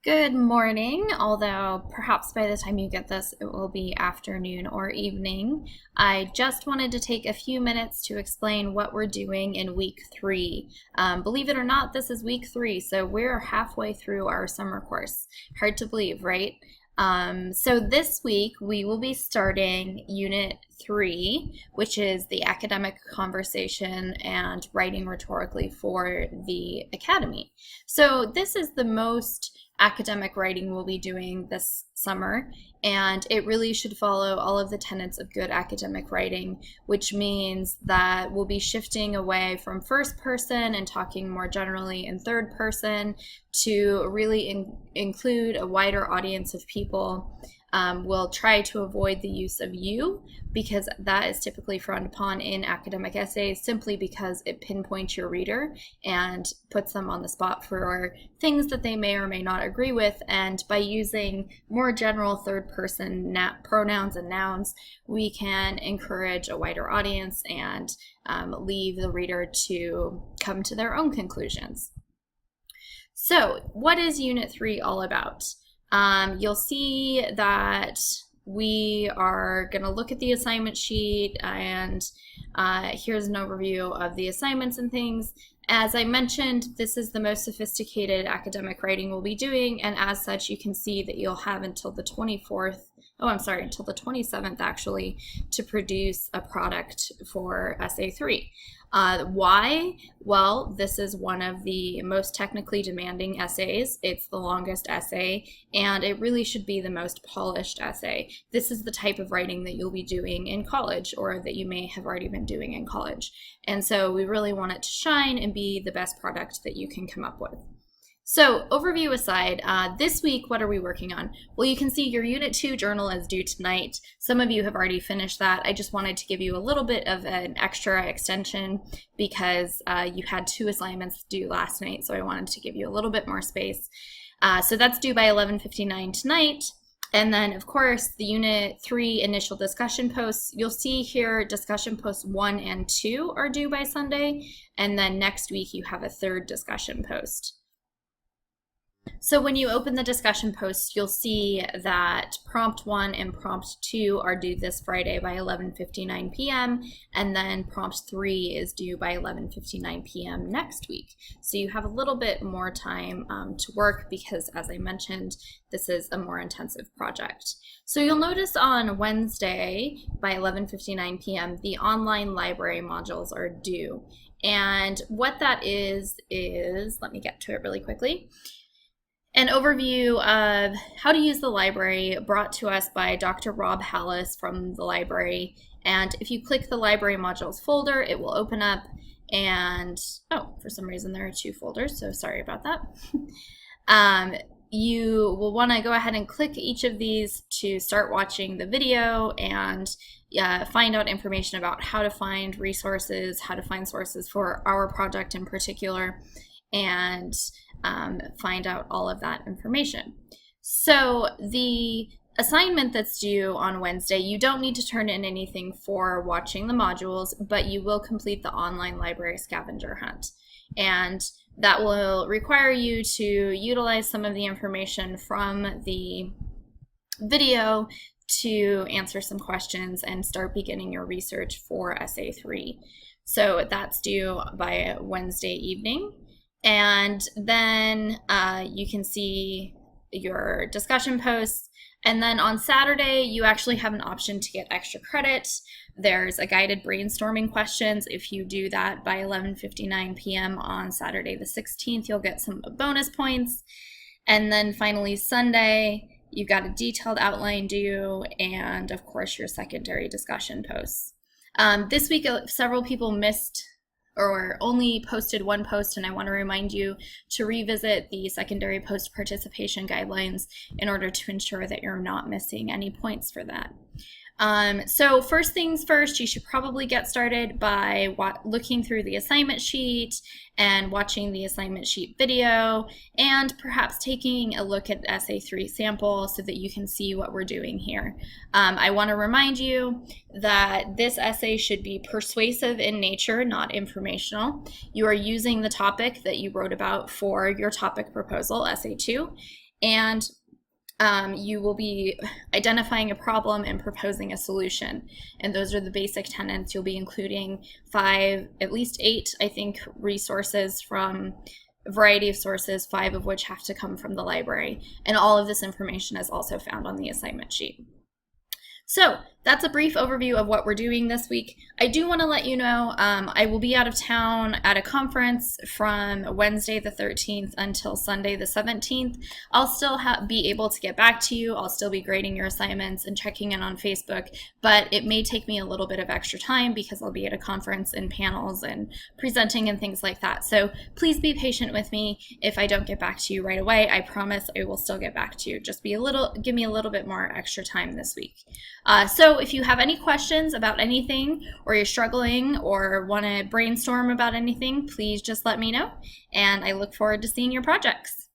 Good morning, although perhaps by the time you get this, it will be afternoon or evening. I just wanted to take a few minutes to explain what we're doing in week three. Believe it or not, this is week three, so we're halfway through our summer course. Hard to believe, right? So this week we will be starting Unit 3, which is the academic conversation and writing rhetorically for the academy. So this is the most academic writing we'll be doing this summer, and it really should follow all of the tenets of good academic writing, which means that we'll be shifting away from first person and talking more generally in third person to really include a wider audience of people. We'll try to avoid the use of you because that is typically frowned upon in academic essays simply because it pinpoints your reader and puts them on the spot for things that they may or may not agree with. And by using more general third person pronouns and nouns, we can encourage a wider audience and leave the reader to come to their own conclusions. So, what is Unit 3 all about? You'll see that we are going to look at the assignment sheet, and here's an overview of the assignments and things. As I mentioned, this is the most sophisticated academic writing we'll be doing, and as such, you can see that you'll have until the 27th actually, to produce a product for Essay 3. Why? Well, this is one of the most technically demanding essays. It's the longest essay, and it really should be the most polished essay. This is the type of writing that you'll be doing in college, or that you may have already been doing in college. And so we really want it to shine and be the best product that you can come up with. So, overview aside, this week, what are we working on? Well, you can see your Unit 2 journal is due tonight. Some of you have already finished that. I just wanted to give you a little bit of an extra extension because you had 2 assignments due last night, so I wanted to give you a little bit more space. So that's due by 11:59 tonight. And then, of course, the Unit 3 initial discussion posts. You'll see here discussion posts 1 and 2 are due by Sunday, and then next week you have a third discussion post. So when you open the discussion post, you'll see that prompt 1 and prompt 2 are due this Friday by 11:59 p.m. and then prompt 3 is due by 11:59 p.m. next week. So you have a little bit more time to work because, as I mentioned, this is a more intensive project. So you'll notice on Wednesday by 11:59 p.m. the online library modules are due. And what that is, let me get to it really quickly. An overview of how to use the library brought to us by Dr. Rob Hallis from the library. And if you click the library modules folder, it will open up and, oh, for some reason there are 2 folders, so sorry about that. You will want to go ahead and click each of these to start watching the video and find out information about how to find resources, how to find sources for our project in particular, and find out all of that information. So the assignment that's due on Wednesday, you don't need to turn in anything for watching the modules, but you will complete the online library scavenger hunt. And that will require you to utilize some of the information from the video to answer some questions and start beginning your research for Essay 3. So that's due by Wednesday evening. And then you can see your discussion posts. And then on Saturday, you actually have an option to get extra credit. There's a guided brainstorming questions. If you do that by 11:59 p.m. on Saturday the 16th, you'll get some bonus points. And then finally Sunday, you've got a detailed outline due and, of course, your secondary discussion posts. This week, several people missed or only posted 1 post, and I want to remind you to revisit the secondary post participation guidelines in order to ensure that you're not missing any points for that. So first things first, you should probably get started by looking through the assignment sheet and watching the assignment sheet video and perhaps taking a look at the Essay 3 sample so that you can see what we're doing here. I want to remind you that this essay should be persuasive in nature, not informational. You are using the topic that you wrote about for your topic proposal, Essay 2. and you will be identifying a problem and proposing a solution. And those are the basic tenets. You'll be including 5, at least 8, I think, resources from a variety of sources, 5 of which have to come from the library. And all of this information is also found on the assignment sheet. So that's a brief overview of what we're doing this week. I do want to let you know I will be out of town at a conference from Wednesday the 13th until Sunday the 17th. I'll still be able to get back to you. I'll still be grading your assignments and checking in on Facebook, but it may take me a little bit of extra time because I'll be at a conference and panels and presenting and things like that. So please be patient with me if I don't get back to you right away. I promise I will still get back to you. Just give me a little bit more extra time this week. So if you have any questions about anything, or you're struggling or want to brainstorm about anything, please just let me know, and I look forward to seeing your projects.